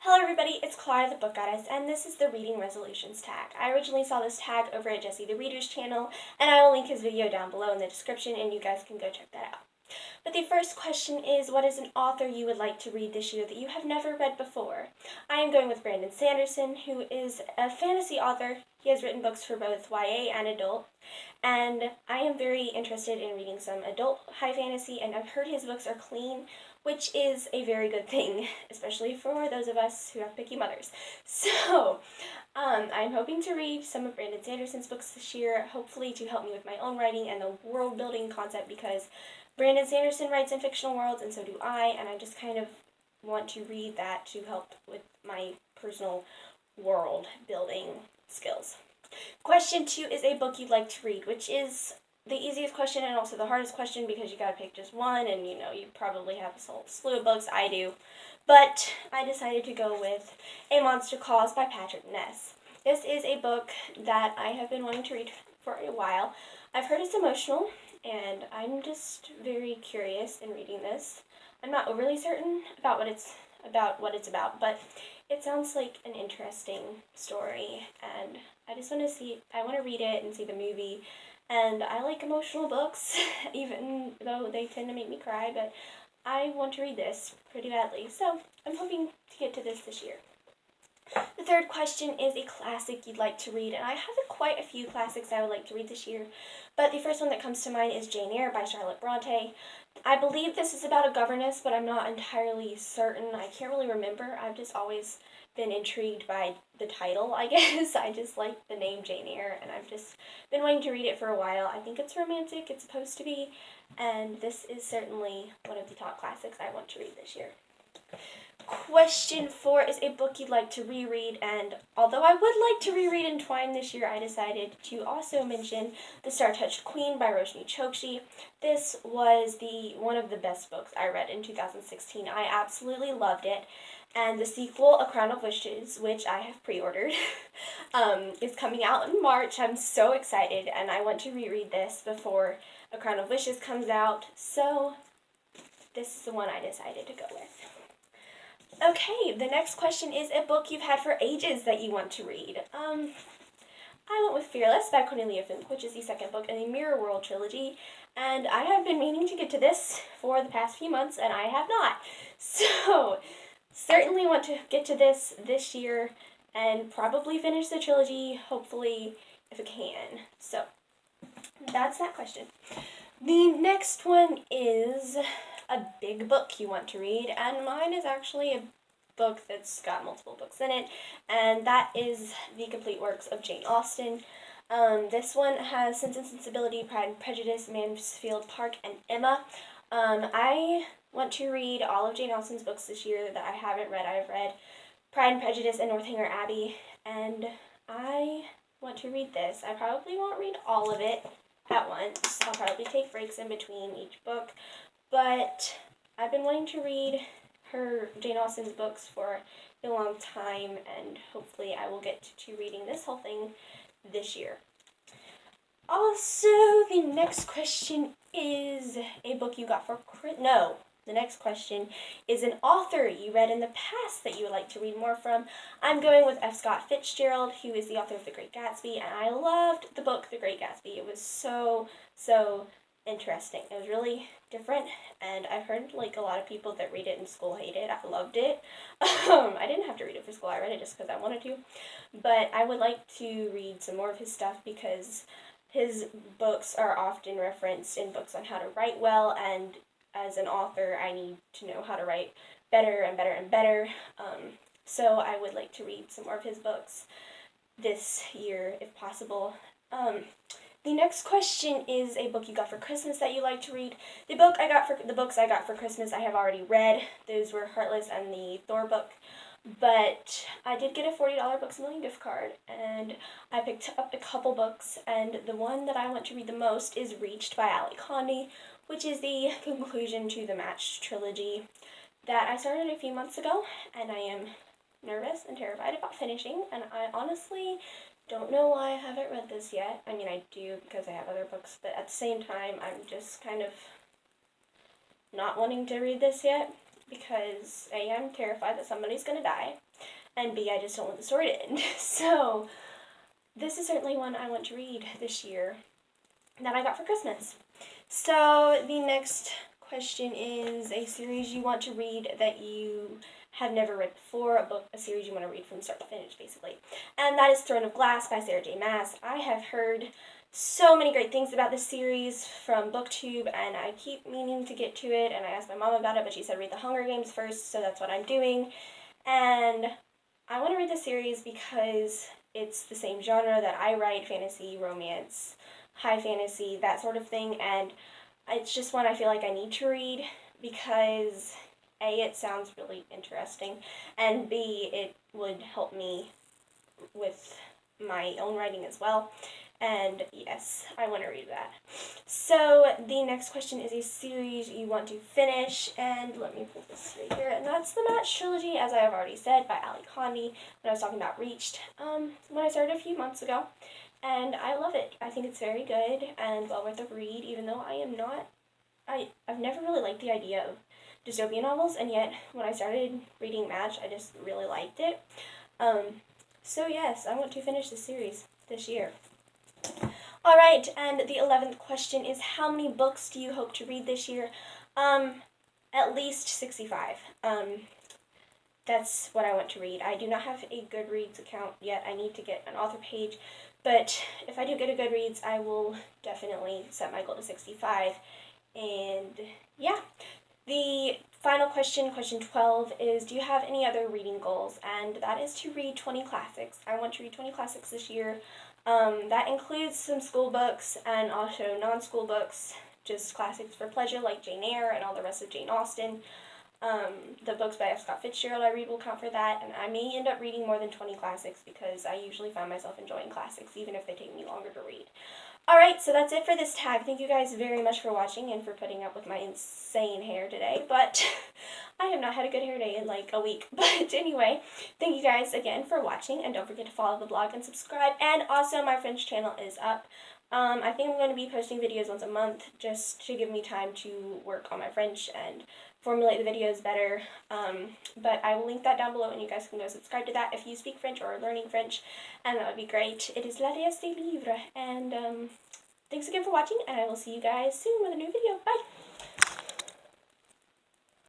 Hello everybody, it's Clara the Book Goddess, and this is the Reading Resolutions tag. I originally saw this tag over at Jesse the Reader's channel, and I will link his video down below in the description, and you guys can go check that out. But the first question is, what is an author you would like to read this year that you have never read before? I am going with Brandon Sanderson, who is a fantasy author. He has written books for both YA and adult, and I am very interested in reading some adult high fantasy, and I've heard his books are clean, which is a very good thing, especially for those of us who have picky mothers. So, I'm hoping to read some of Brandon Sanderson's books this year, hopefully to help me with my own writing and the world building concept, because Brandon Sanderson writes in fictional worlds, and so do I, and I just kind of want to read that to help with my personal world building skills. Question 2 is a book you'd like to read, which is the easiest question and also the hardest question because you gotta pick just one, and you probably have a whole slew of books. I do. But I decided to go with A Monster Calls by Patrick Ness. This is a book that I have been wanting to read for a while. I've heard it's emotional, and I'm just very curious in reading this. I'm not overly certain about what it's about, but it sounds like an interesting story, and I want to read it and see the movie. And I like emotional books, even though they tend to make me cry, but I want to read this pretty badly, so I'm hoping to get to this year. The third question is a classic you'd like to read, and I have quite a few classics I would like to read this year, but the first one that comes to mind is Jane Eyre by Charlotte Bronte. I believe this is about a governess, but I'm not entirely certain. I can't really remember. I've just always been intrigued by the title, I guess. I just like the name Jane Eyre, and I've just been wanting to read it for a while. I think it's romantic, it's supposed to be, and this is certainly one of the top classics I want to read this year. Question 4 is a book you'd like to reread, and although I would like to reread Entwined this year, I decided to also mention The Star-Touched Queen by Roshni Chokshi. This was one of the best books I read in 2016. I absolutely loved it. And the sequel, A Crown of Wishes, which I have pre-ordered, is coming out in March. I'm so excited, and I want to reread this before A Crown of Wishes comes out, so this is the one I decided to go with. Okay, the next question is a book you've had for ages that you want to read. I went with Fearless by Cornelia Funke, which is the second book in the Mirror World trilogy, and I have been meaning to get to this for the past few months, and I have not. So, certainly want to get to this year, and probably finish the trilogy, hopefully, if I can. So, that's that question. The next one is a big book you want to read, and mine is actually a book that's got multiple books in it, and that is The Complete Works of Jane Austen. This one has Sense and Sensibility, Pride and Prejudice, Mansfield Park, and Emma. I want to read all of Jane Austen's books this year that I haven't read. I've read Pride and Prejudice and Northanger Abbey, and I want to read this. I probably won't read all of it at once. I'll probably take breaks in between each book, but I've been wanting to read Jane Austen's books for a long time, and hopefully I will get to reading this whole thing this year. Also, the next question is a book you got for the next question is an author you read in the past that you would like to read more from. I'm going with F. Scott Fitzgerald, who is the author of The Great Gatsby, and I loved the book The Great Gatsby. It was so interesting. It was really different, and I've heard a lot of people that read it in school hate it. I loved it. I didn't have to read it for school. I read it just because I wanted to, but I would like to read some more of his stuff because his books are often referenced in books on how to write well, and as an author, I need to know how to write better and better and better. So I would like to read some more of his books this year, if possible. The next question is a book you got for Christmas that you like to read. The books I got for Christmas I have already read. Those were Heartless and the Thor book. But I did get a $40 Books A Million gift card, and I picked up a couple books, and the one that I want to read the most is Reached by Ali Condé, which is the conclusion to the Matched trilogy that I started a few months ago, and I am nervous and terrified about finishing, and I honestly don't know why I haven't read this yet. I mean, I do because I have other books, but at the same time, I'm just kind of not wanting to read this yet. because A, I'm terrified that somebody's gonna die, and B, I just don't want the story to end. So this is certainly one I want to read this year that I got for Christmas. So the next question is a series you want to read that you have never read before, a series you want to read from start to finish, basically. And that is Throne of Glass by Sarah J. Maas. I have heard so many great things about this series from BookTube, and I keep meaning to get to it, and I asked my mom about it, but she said read The Hunger Games first, so that's what I'm doing. And I want to read the series because it's the same genre that I write: fantasy, romance, high fantasy, that sort of thing, and it's just one I feel like I need to read because A, it sounds really interesting, and B, it would help me with my own writing as well. And yes, I want to read that. So the next question is a series you want to finish, and let me pull this right here. And that's The Match Trilogy, as I have already said, by Ali Khandi, when I was talking about Reached, when I started a few months ago. And I love it. I think it's very good and well worth a read, even though I've never really liked the idea of dystopian novels, and yet when I started reading Match, I just really liked it. So yes, I want to finish the series this year. Alright, and the 11th question is, how many books do you hope to read this year? At least 65. That's what I want to read. I do not have a Goodreads account yet. I need to get an author page, but if I do get a Goodreads, I will definitely set my goal to 65. And yeah, the final question, question 12, is do you have any other reading goals? And that is to read 20 classics. I want to read 20 classics this year. That includes some school books and also non-school books, just classics for pleasure like Jane Eyre and all the rest of Jane Austen. The books by F. Scott Fitzgerald I read will count for that, and I may end up reading more than 20 classics because I usually find myself enjoying classics even if they take me longer to read. Alright, so that's it for this tag. Thank you guys very much for watching and for putting up with my insane hair today, but I have not had a good hair day in like a week. But anyway, thank you guys again for watching, and don't forget to follow the blog and subscribe, and also my French channel is up. I think I'm going to be posting videos once a month just to give me time to work on my French and formulate the videos better, but I will link that down below and you guys can go subscribe to that if you speak French or are learning French, and that would be great. It is La Déesse des Livres, and thanks again for watching, and I will see you guys soon with a new video. Bye!